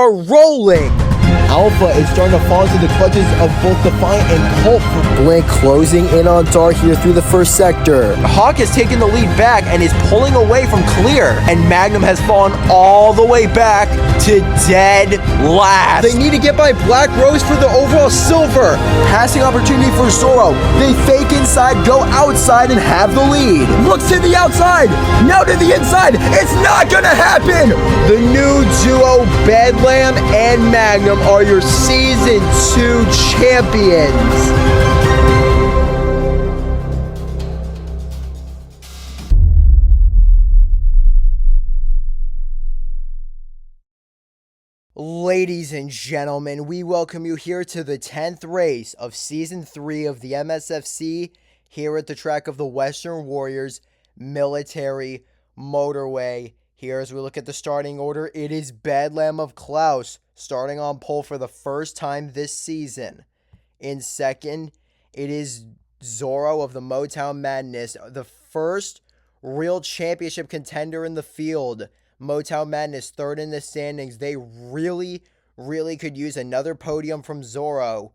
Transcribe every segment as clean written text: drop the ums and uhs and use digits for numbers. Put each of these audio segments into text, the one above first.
are rolling. Alpha is starting to fall into the clutches of both Defiant and Colt. Blink closing in on Dart here through the first sector. Hawk has taken the lead back and is pulling away from Clear. And Magnum has fallen all the way back to dead last. They need to get by Black Rose for the overall silver. Passing opportunity for Zoro. They fake inside, go outside, and have the lead. Looks to the outside. Now to the inside. It's not gonna happen. The new duo Bedlam and Magnum are your Season 2 champions. Ladies and gentlemen, we welcome you here to the 10th race of Season 3 of the MSFC here at the track of the Western Warriors Military Motorway. Here as we look at the starting order, it is Bedlam of Klaus starting on pole for the first time this season. In second, it is Zoro of the Motown Madness, the first real championship contender in the field. Motown Madness third in the standings. They really could use another podium from Zoro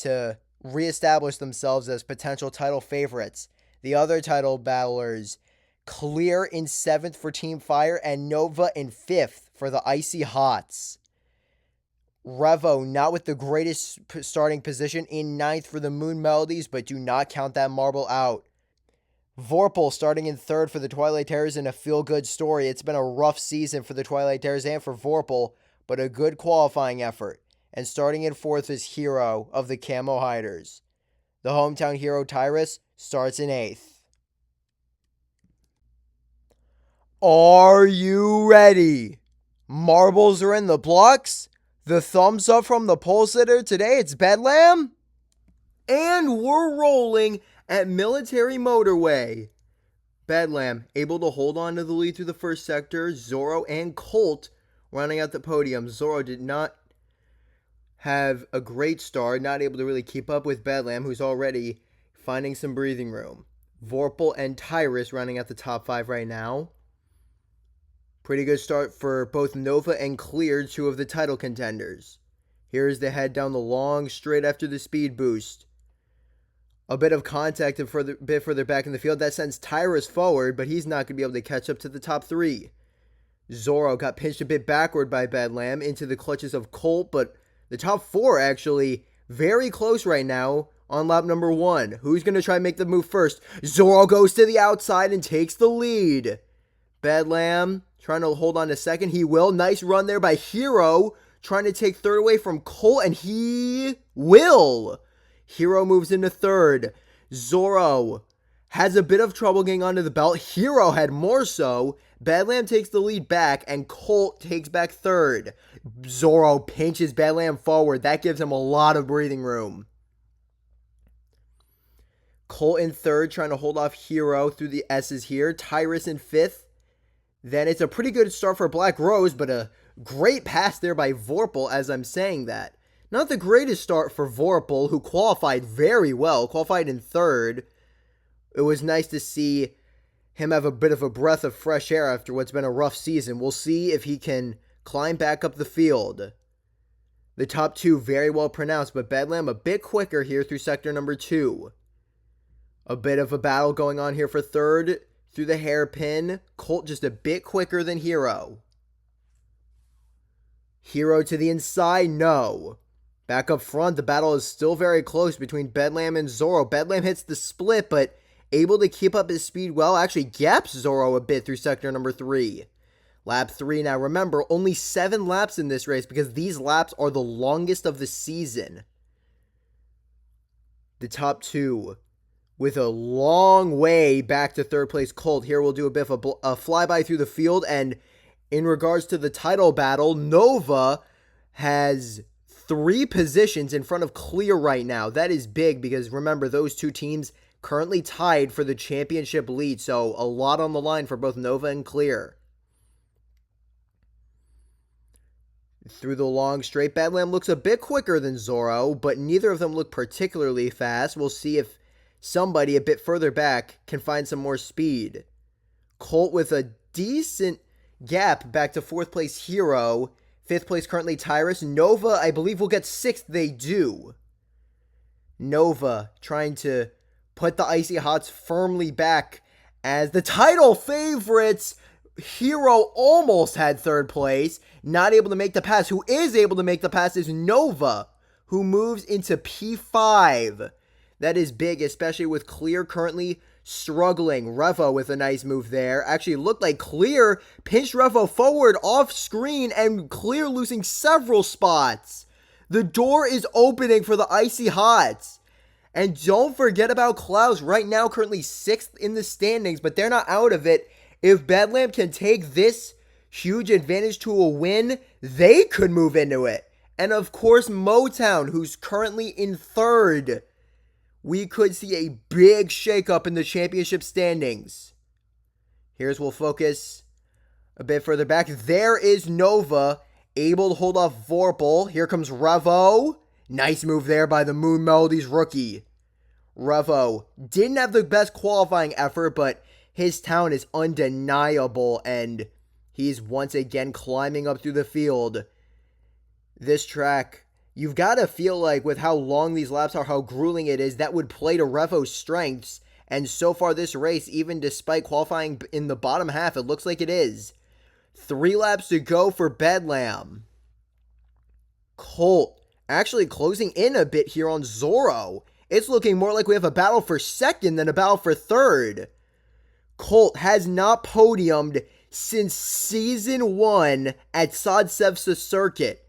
to reestablish themselves as potential title favorites. The other title battlers, Clear in 7th for Team Fire and Nova in 5th for the Icy Hots. Revo not with the greatest starting position in 9th for the Moon Melodies, but do not count that marble out. Vorpal starting in 3rd for the Twilight Terrors in a feel-good story. It's been a rough season for the Twilight Terrors and for Vorpal, but a good qualifying effort. And starting in 4th is Hero of the Camo Hiders. The hometown hero Tyrus starts in 8th. Are you ready? Marbles are in the blocks. The thumbs up from the pole sitter today. It's Bedlam. And we're rolling at Military Motorway. Bedlam able to hold on to the lead through the first sector. Zoro and Colt running out the podium. Zoro did not have a great start. Not able to really keep up with Bedlam, who's already finding some breathing room. Vorpal and Tyrus running at the top 5 right now. Pretty good start for both Nova and Clear, 2 of the title contenders. Here's the head down the long straight after the speed boost. A bit of contact a bit further back in the field. That sends Tyrus forward, but he's not going to be able to catch up to the top 3. Zoro got pinched a bit backward by Bedlam into the clutches of Colt, but the top 4 actually very close right now on lap number 1. Who's going to try and make the move first? Zoro goes to the outside and takes the lead. Bedlam trying to hold on to second. He will. Nice run there by Hero. Trying to take third away from Colt, and he will. Hero moves into third. Zoro has a bit of trouble getting onto the belt. Hero had more so. Bedlam takes the lead back, and Colt takes back third. Zoro pinches Bedlam forward. That gives him a lot of breathing room. Colt in third, trying to hold off Hero through the S's here. Tyrus in 5th. Then it's a pretty good start for Black Rose, but a great pass there by Vorpal as I'm saying that. Not the greatest start for Vorpal, who qualified very well, qualified in 3rd. It was nice to see him have a bit of a breath of fresh air after what's been a rough season. We'll see if he can climb back up the field. The top 2 very well pronounced, but Bedlam a bit quicker here through sector number 2. A bit of a battle going on here for 3rd. Through the hairpin. Colt just a bit quicker than Hero. Hero to the inside, no. Back up front, the battle is still very close between Bedlam and Zoro. Bedlam hits the split, but able to keep up his speed well. Actually gaps Zoro a bit through sector number 3. Lap 3. Now remember, only 7 laps in this race because these laps are the longest of the season. The top 2. With a long way back to 3rd place Colt. Here we'll do a bit of a flyby through the field. And in regards to the title battle, Nova has 3 positions in front of Clear right now. That is big because remember, those 2 teams currently tied for the championship lead. So a lot on the line for both Nova and Clear. Through the long straight, Bedlam looks a bit quicker than Zoro, but neither of them look particularly fast. We'll see if somebody a bit further back can find some more speed. Colt with a decent gap back to 4th place Hero. 5th place currently Tyrus. Nova, I believe, will get 6th. They do. Nova trying to put the Icy Hots firmly back as the title favorites. Hero almost had 3rd place. Not able to make the pass. Who is able to make the pass is Nova, who moves into P5. That is big, especially with Clear currently struggling. Revo with a nice move there. Actually, looked like Clear pinched Revo forward off screen and Clear losing several spots. The door is opening for the Icy Hots. And don't forget about Klaus, right now currently 6th in the standings, but they're not out of it. If Bedlam can take this huge advantage to a win, they could move into it. And of course, Motown, who's currently in 3rd. We could see a big shakeup in the championship standings. We'll focus a bit further back. There is Nova, able to hold off Vorpal. Here comes Revo. Nice move there by the Moon Melodies rookie. Revo didn't have the best qualifying effort, but his talent is undeniable, and he's once again climbing up through the field. This track, you've got to feel like with how long these laps are, how grueling it is, that would play to Revo's strengths. And so far this race, even despite qualifying in the bottom half, it looks like it is. 3 laps to go for Bedlam. Colt actually closing in a bit here on Zorro. It's looking more like we have a battle for 2nd than a battle for 3rd. Colt has not podiumed since Season 1 at Sodsevsa Circuit.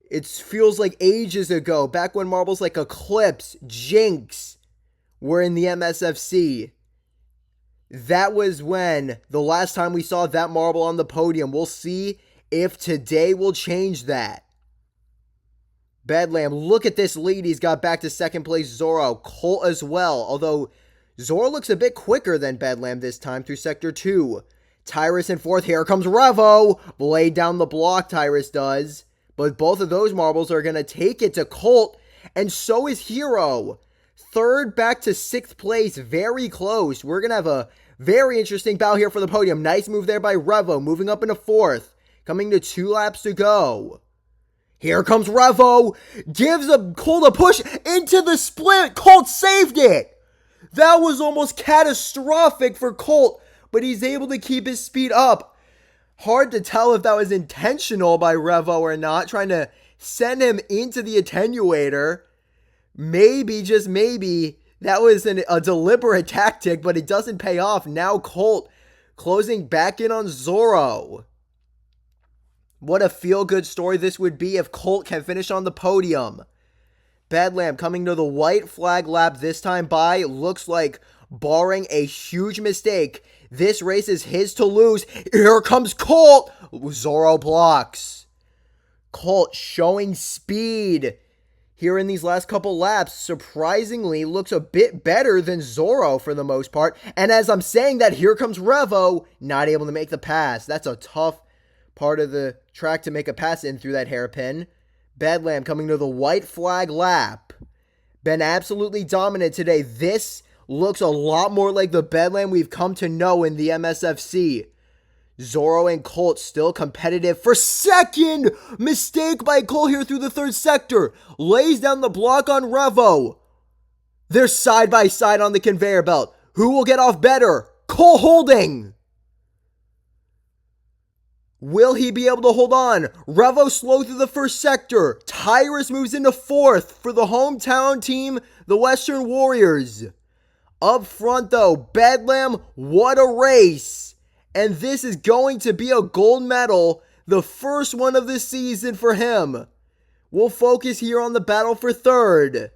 It feels like ages ago, back when marbles like Eclipse, Jinx were in the MSFC. That was when the last time we saw that marble on the podium. We'll see if today will change that. Bedlam, look at this lead. He's got back to 2nd place Zorro. Colt as well, although Zorro looks a bit quicker than Bedlam this time through Sector 2. Tyrus in 4th. Here comes Revo. Laid down the block, Tyrus does. But both of those marbles are going to take it to Colt. And so is Hero. 3rd back to 6th place. Very close. We're going to have a very interesting battle here for the podium. Nice move there by Revo. Moving up into 4th. Coming to 2 laps to go. Here comes Revo. Gives Colt a push into the split. Colt saved it. That was almost catastrophic for Colt, but he's able to keep his speed up. Hard to tell if that was intentional by Revo or not, trying to send him into the attenuator. Maybe, just maybe, that was a deliberate tactic, but it doesn't pay off. Now Colt closing back in on Zorro. What a feel-good story this would be if Colt can finish on the podium. Bedlam coming to the white flag lap this time by. Looks like, barring a huge mistake, this race is his to lose. Here comes Colt. Zorro blocks. Colt showing speed here in these last couple laps. Surprisingly, looks a bit better than Zorro for the most part. And as I'm saying that, here comes Revo. Not able to make the pass. That's a tough part of the track to make a pass in through that hairpin. Bedlam coming to the white flag lap. Been absolutely dominant today. This looks a lot more like the Bedlam we've come to know in the MSFC. Zorro and Colt still competitive for 2nd. Mistake by Colt here through the 3rd sector. Lays down the block on Revo. They're side by side on the conveyor belt. Who will get off better? Colt holding. Will he be able to hold on? Revo slow through the 1st sector. Tyrus moves into 4th for the hometown team, the Western Warriors. Up front though, Bedlam, what a race. And this is going to be a gold medal, the first one of the season for him. We'll focus here on the battle for 3rd.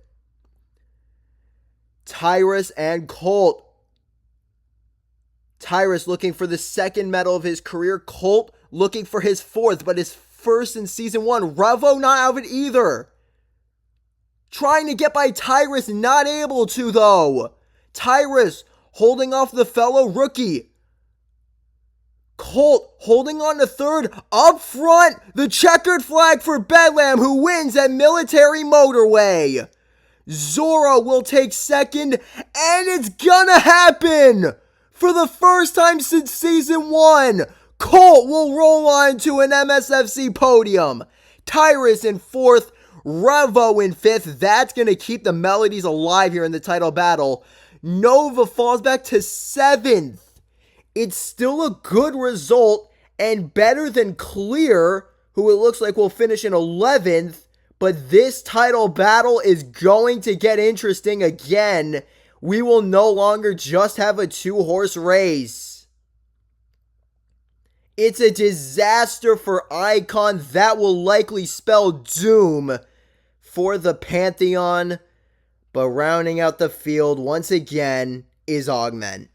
Tyrus and Colt. Tyrus looking for the 2nd medal of his career. Colt looking for his 4th, but his 1st in Season 1. Revo not out of it either. Trying to get by Tyrus, not able to though. Tyrus holding off the fellow rookie. Colt holding on to 3rd. Up front, the checkered flag for Bedlam, who wins at Military Motorway. Zorro will take 2nd, and it's gonna happen! For the first time since Season 1, Colt will roll on to an MSFC podium. Tyrus in 4th. Revo in 5th. That's going to keep the Melodies alive here in the title battle. Nova falls back to 7th. It's still a good result and better than Clear, who it looks like will finish in 11th. But this title battle is going to get interesting again. We will no longer just have a 2-horse race. It's a disaster for Icon. That will likely spell doom for the Pantheon. But rounding out the field once again is Augment.